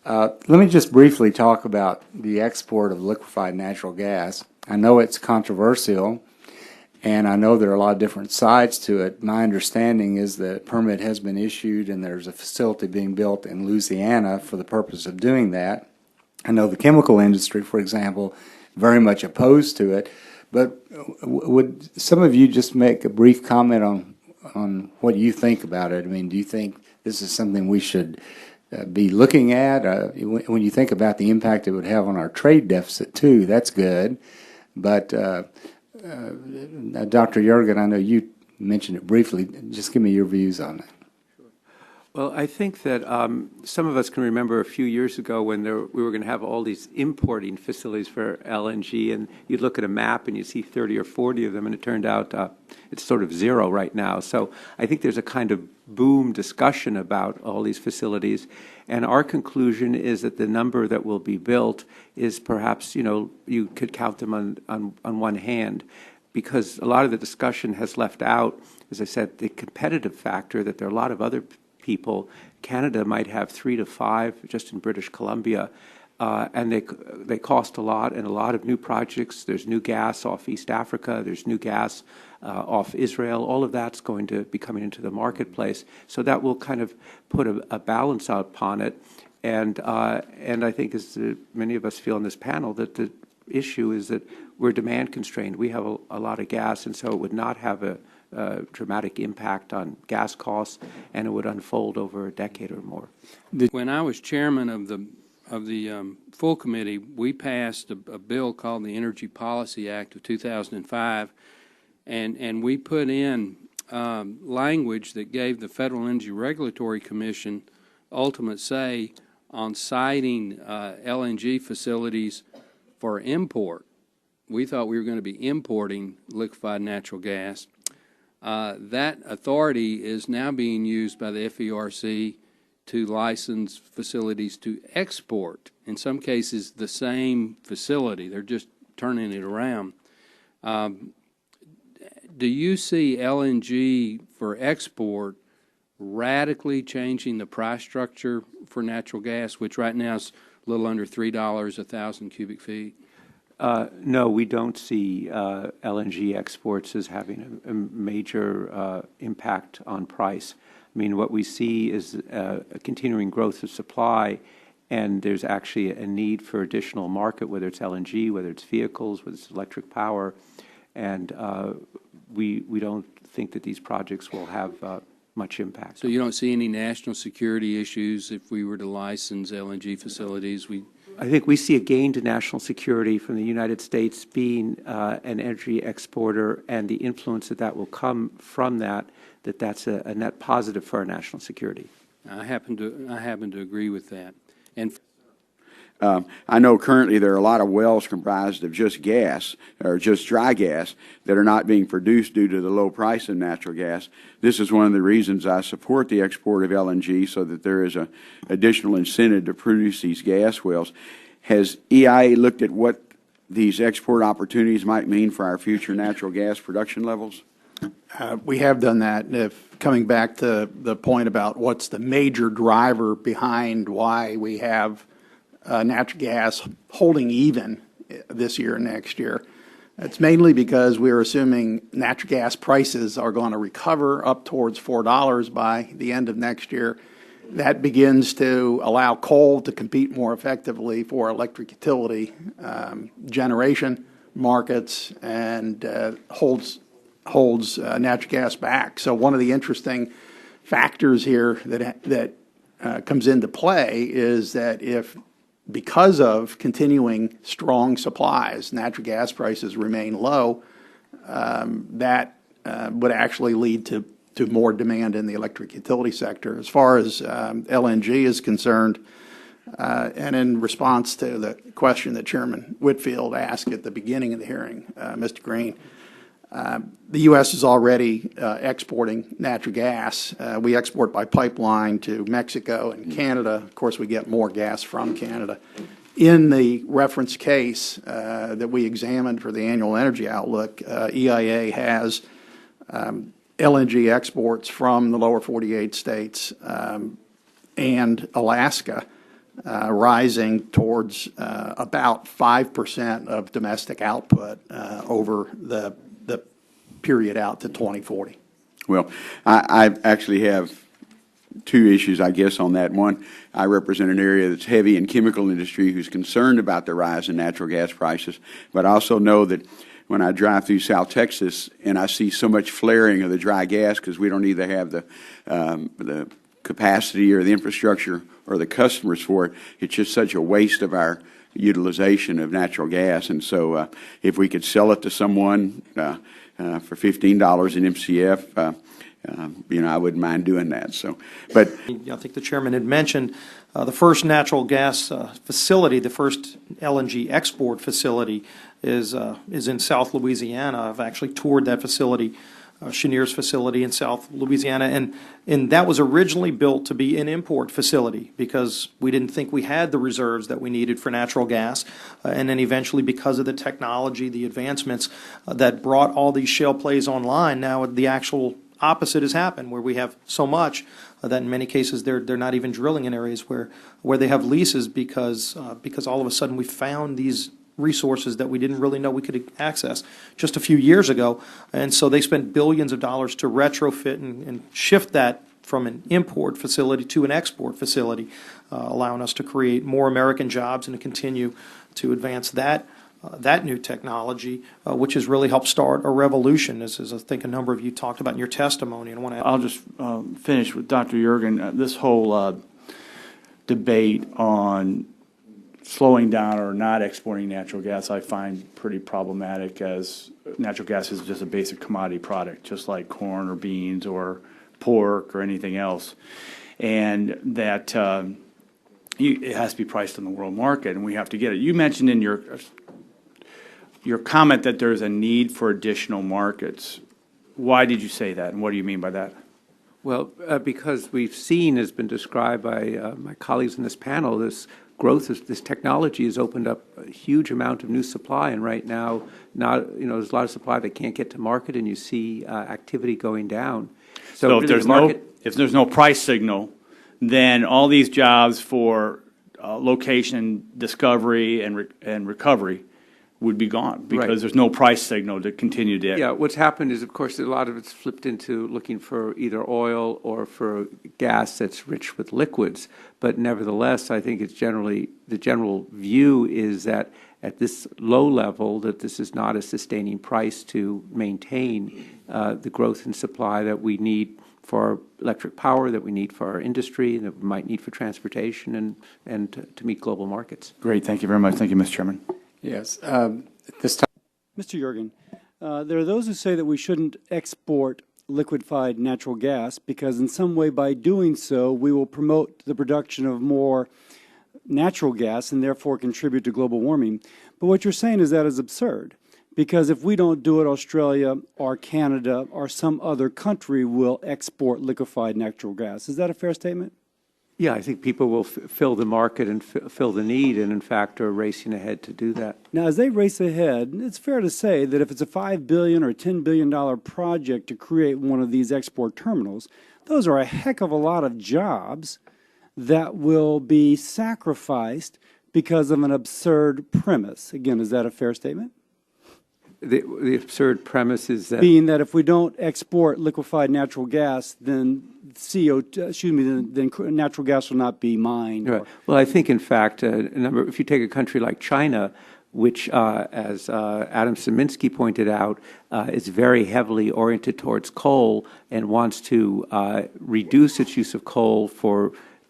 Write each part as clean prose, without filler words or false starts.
Let me just briefly talk about the export of liquefied natural gas. I know it's controversial, and I know there are a lot of different sides to it. My understanding is that a permit has been issued and there's a facility being built in Louisiana for the purpose of doing that. I know the chemical industry, for example, very much opposed to it. But would some of you just make a brief comment on what you think about it? I mean, do you think this is something we should be looking at? When you think about the impact it would have on our trade deficit, too, that's good. But Dr. Yergin, I know you mentioned it briefly. Just give me your views on that. Well, I think that some of us can remember a few years ago when we were going to have all these importing facilities for LNG, and you'd look at a map and you see 30 or 40 of them, and it turned out it's sort of zero right now. So I think there's a kind of boom discussion about all these facilities, and our conclusion is that the number that will be built is perhaps, you could count them on one hand, because a lot of the discussion has left out, as I said, the competitive factor, that there are a lot of other people. Canada might have 3 to 5 just in British Columbia, and they cost a lot, and a lot of new projects. There's new gas off East Africa. There's new gas off Israel. All of that's going to be coming into the marketplace. So that will kind of put a balance upon it. And I think, as many of us feel on this panel, that the issue is that we're demand constrained. We have a lot of gas, and so it would not have a dramatic impact on gas costs, and it would unfold over a decade or more. When I was chairman of the full committee, we passed a bill called the Energy Policy Act of 2005, and we put in language that gave the Federal Energy Regulatory Commission ultimate say on siting LNG facilities for import. We thought we were going to be importing liquefied natural gas. That authority is now being used by the FERC to license facilities to export, in some cases the same facility. They're just turning it around. Do you see LNG for export radically changing the price structure for natural gas, which right now is a little under $3 a thousand cubic feet? No, we don't see LNG exports as having a major impact on price. I mean, what we see is a continuing growth of supply, and there's actually a need for additional market, whether it's LNG, whether it's vehicles, whether it's electric power, and we don't think that these projects will have much impact. So you don't see any national security issues if we were to license LNG facilities? I think we see a gain to national security from the United States being an energy exporter, and the influence that will come from that's a net positive for our national security. I happen to agree with that. And I know currently there are a lot of wells comprised of just gas, or just dry gas, that are not being produced due to the low price of natural gas. This is one of the reasons I support the export of LNG, so that there is an additional incentive to produce these gas wells. Has EIA looked at what these export opportunities might mean for our future natural gas production levels? We have done that. If coming back to the point about what's the major driver behind why we have natural gas holding even this year and next year, it's mainly because we're assuming natural gas prices are going to recover up towards $4 by the end of next year. That begins to allow coal to compete more effectively for electric utility generation markets, and holds natural gas back. So one of the interesting factors here that comes into play is that if, because of continuing strong supplies, natural gas prices remain low, that would actually lead to more demand in the electric utility sector. As far as LNG is concerned, and in response to the question that Chairman Whitfield asked at the beginning of the hearing, Mr. Green, the U.S. is already exporting natural gas. We export by pipeline to Mexico and Canada. Of course, we get more gas from Canada. In the reference case that we examined for the annual energy outlook, EIA has LNG exports from the lower 48 states and Alaska rising towards about 5% of domestic output over the period out to 2040. Well, I actually have two issues, I guess, on that. One, I represent an area that's heavy in chemical industry who's concerned about the rise in natural gas prices, but I also know that when I drive through South Texas and I see so much flaring of the dry gas because we don't either have the capacity or the infrastructure or the customers for it, it's just such a waste of our utilization of natural gas. And so if we could sell it to someone for $15 an MCF, I wouldn't mind doing that. So, but I think the chairman had mentioned the first natural gas facility, the first LNG export facility, is in South Louisiana. I've actually toured that facility, Cheniere's facility in South Louisiana, and that was originally built to be an import facility because we didn't think we had the reserves that we needed for natural gas, and then eventually because of the technology, the advancements that brought all these shale plays online, now the actual opposite has happened, where we have so much that in many cases they're not even drilling in areas where they have leases because all of a sudden we found these resources that we didn't really know we could access just a few years ago. And so they spent billions of dollars to retrofit and shift that from an import facility to an export facility, allowing us to create more American jobs and to continue to advance that new technology, which has really helped start a revolution, as I think a number of you talked about in your testimony. And I want to I'll just finish with Dr. Yergin. This whole debate on slowing down or not exporting natural gas I find pretty problematic, as natural gas is just a basic commodity product, just like corn or beans or pork or anything else. And that it has to be priced on the world market, and we have to get it. You mentioned in your comment that there's a need for additional markets. Why did you say that, and what do you mean by that? Well, because we've seen, has been described by my colleagues in this panel, this growth of this technology has opened up a huge amount of new supply, and right now, there's a lot of supply that can't get to market, and you see activity going down. So really if there's no price signal, then all these jobs for location discovery and recovery would be gone because Right. there's no price signal to continue to. Yeah, what's happened is, of course, a lot of it's flipped into looking for either oil or for gas that's rich with liquids. But nevertheless, I think it's the general view is that at this low level, that this is not a sustaining price to maintain the growth in supply that we need for our electric power, that we need for our industry, and that we might need for transportation and to meet global markets. Great, thank you very much. Thank you, Mr. Chairman. Yes. At this time. Mr. Yergin, there are those who say that we shouldn't export liquefied natural gas because in some way by doing so we will promote the production of more natural gas and therefore contribute to global warming. But what you're saying is that is absurd, because if we don't do it, Australia or Canada or some other country will export liquefied natural gas. Is that a fair statement? Yeah, I think people will fill the market and fill the need, and in fact are racing ahead to do that. Now, as they race ahead, it's fair to say that if it's a $5 billion or $10 billion project to create one of these export terminals, those are a heck of a lot of jobs that will be sacrificed because of an absurd premise. Again, is that a fair statement? The absurd premise is that being that if we don't export liquefied natural gas, then then natural gas will not be mined. Right. Well, I think in fact, if you take a country like China, which, as Adam Szyminski pointed out, is very heavily oriented towards coal and wants to reduce its use of coal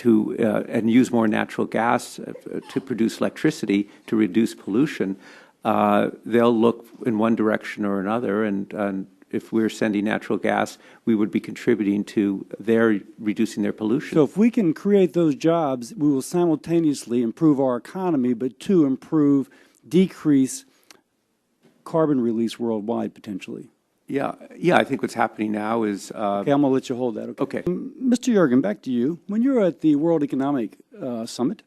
and use more natural gas to produce electricity to reduce pollution. They'll look in one direction or another, and if we're sending natural gas, we would be contributing to their reducing their pollution. So if we can create those jobs, we will simultaneously improve our economy, but decrease carbon release worldwide potentially. Yeah, I think what's happening now is... okay, I'm going to let you hold that. Okay. Mr. Yergin, back to you. When you were at the World Economic Summit,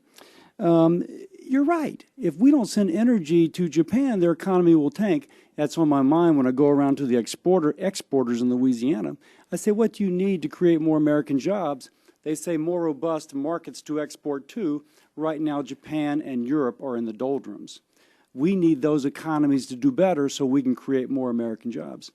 you're right. If we don't send energy to Japan, their economy will tank. That's on my mind when I go around to the exporters in Louisiana. I say, what do you need to create more American jobs? they say more robust markets to export to. Right now, Japan and Europe are in the doldrums. We need those economies to do better so we can create more American jobs.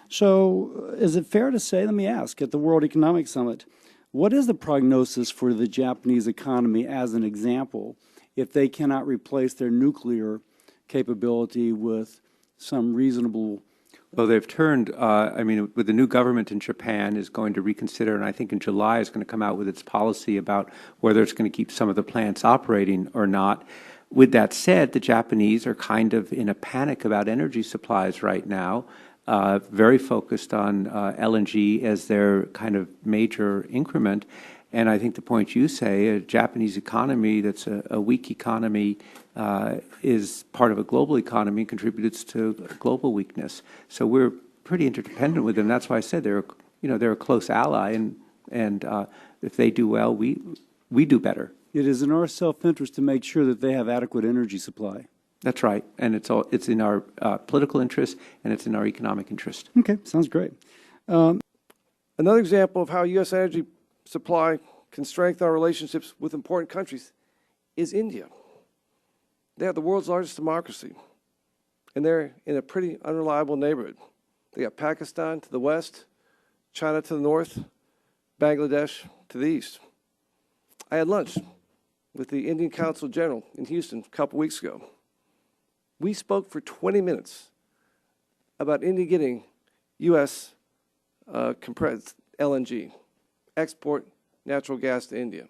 So is it fair to say, let me ask, at the World Economic Summit, what is the prognosis for the Japanese economy as an example if they cannot replace their nuclear capability with some reasonable? Well, they've turned, with the new government in Japan is going to reconsider, and I think in July is going to come out with its policy about whether it's going to keep some of the plants operating or not. With that said, the Japanese are kind of in a panic about energy supplies right now, very focused on LNG as their kind of major increment. And I think the point you say, a Japanese economy that's a weak economy is part of a global economy and contributes to global weakness. So we're pretty interdependent with them. That's why I said they're a close ally, and if they do well, we do better. It is in our self-interest to make sure that they have adequate energy supply. That's right, and it's in our political interest and it's in our economic interest. Okay, sounds great. Another example of how U.S. energy supply can strengthen our relationships with important countries is India. They have the world's largest democracy, and they're in a pretty unreliable neighborhood. They got Pakistan to the west, China to the north, Bangladesh to the east. I had lunch with the Indian Consul General in Houston a couple weeks ago. We spoke for 20 minutes about India getting U.S. compressed LNG, export natural gas to India.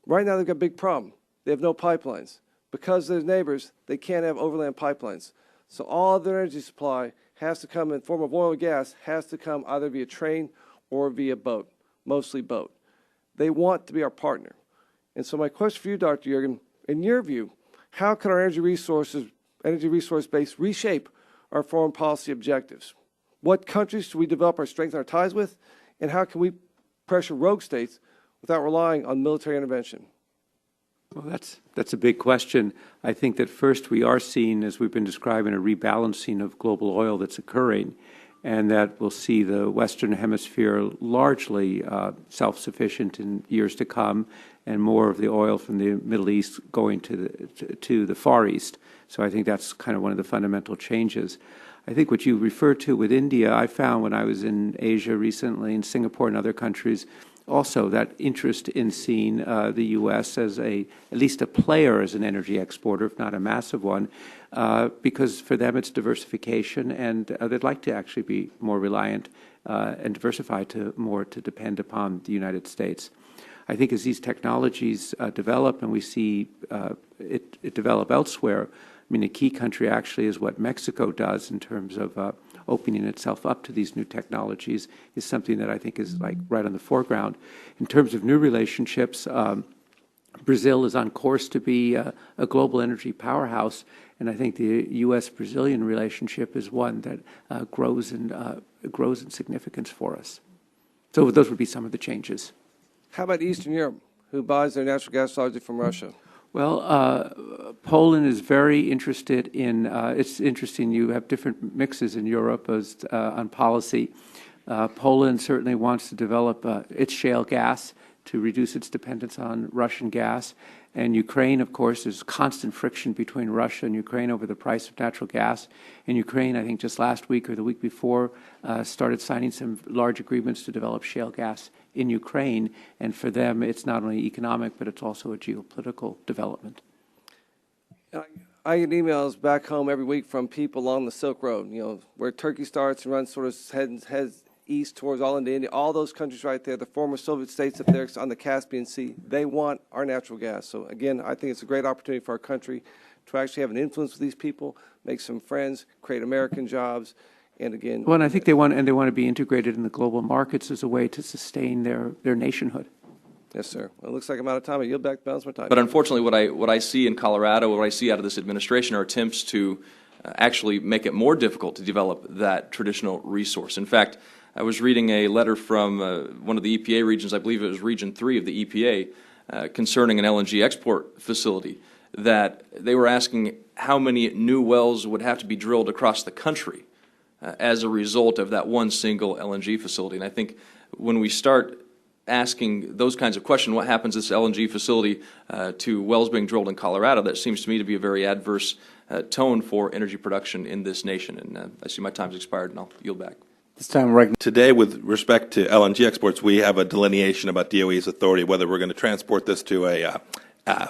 Right now they've got a big problem. They have no pipelines. Because they're neighbors, they can't have overland pipelines. So all of their energy supply has to come in the form of oil and gas, has to come either via train or via boat, mostly boat. They want to be our partner. And so my question for you, Dr. Yergin, in your view, how can our energy resource base reshape our foreign policy objectives? What countries should we develop or strengthen our ties with? And how can we pressure rogue states without relying on military intervention? Well, that's a big question. I think that first we are seeing, as we've been describing, a rebalancing of global oil that's occurring, and that we'll see the Western Hemisphere largely self-sufficient in years to come, and more of the oil from the Middle East going to the Far East. So I think that's kind of one of the fundamental changes. I think what you referred to with India, I found when I was in Asia recently, in Singapore and other countries, also that interest in seeing the U.S. as at least a player as an energy exporter, if not a massive one, because for them it's diversification, and they'd like to actually be more reliant and diversified to depend upon the United States. I think as these technologies develop and we see it develop elsewhere, I mean, a key country actually is what Mexico does in terms of opening itself up to these new technologies is something that I think is like right on the foreground. In terms of new relationships, Brazil is on course to be a global energy powerhouse, and I think the U.S.-Brazilian relationship is one that grows in significance for us. So those would be some of the changes. How about Eastern Europe, who buys their natural gas largely from Russia? Well, Poland is very interested in, it's interesting, you have different mixes in Europe on policy. Poland certainly wants to develop its shale gas to reduce its dependence on Russian gas. And Ukraine, of course, there's constant friction between Russia and Ukraine over the price of natural gas. And Ukraine, I think just last week or the week before, started signing some large agreements to develop shale gas in Ukraine. And for them, it's not only economic, but it's also a geopolitical development. I get emails back home every week from people along the Silk Road, where Turkey starts and runs sort of heads east towards all into India, all those countries right there, the former Soviet states up there on the Caspian Sea, they want our natural gas. So again, I think it's a great opportunity for our country to actually have an influence with these people, make some friends, create American jobs, and again... Well, and I think they want to be integrated in the global markets as a way to sustain their nationhood. Yes, sir. Well, it looks like I'm out of time. I yield back the balance of my time. But unfortunately, what I see in Colorado, what I see out of this administration are attempts to actually make it more difficult to develop that traditional resource. In fact, I was reading a letter from one of the EPA regions, I believe it was Region 3 of the EPA, concerning an LNG export facility, that they were asking how many new wells would have to be drilled across the country as a result of that one single LNG facility. And I think when we start asking those kinds of questions. What happens to this LNG facility to wells being drilled in Colorado? That seems to me to be a very adverse tone for energy production in this nation. And I see my time's expired, and I'll yield back. This time, today, with respect to LNG exports, we have a delineation about DOE's authority, whether we're going to transport this to a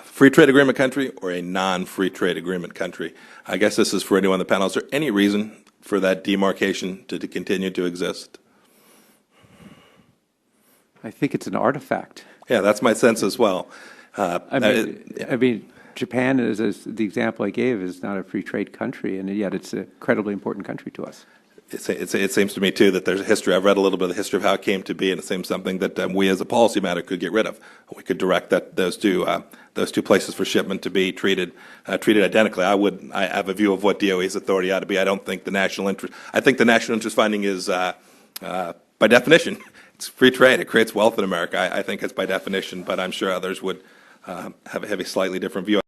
free trade agreement country or a non-free trade agreement country. I guess this is for anyone on the panel. Is there any reason for that demarcation to continue to exist? I think it's an artifact. Yeah, that's my sense as well. I mean, Japan, as the example I gave, is not a free trade country, and yet it's an incredibly important country to us. It seems to me, too, that there's a history. I've read a little bit of the history of how it came to be, and it seems something that we as a policy matter could get rid of. We could direct those two places for shipment to be treated identically. I have a view of what DOE's authority ought to be. I don't think the national interest. I think the national interest finding is, by definition, it's free trade. It creates wealth in America. I think it's by definition, but I'm sure others would have a slightly different view.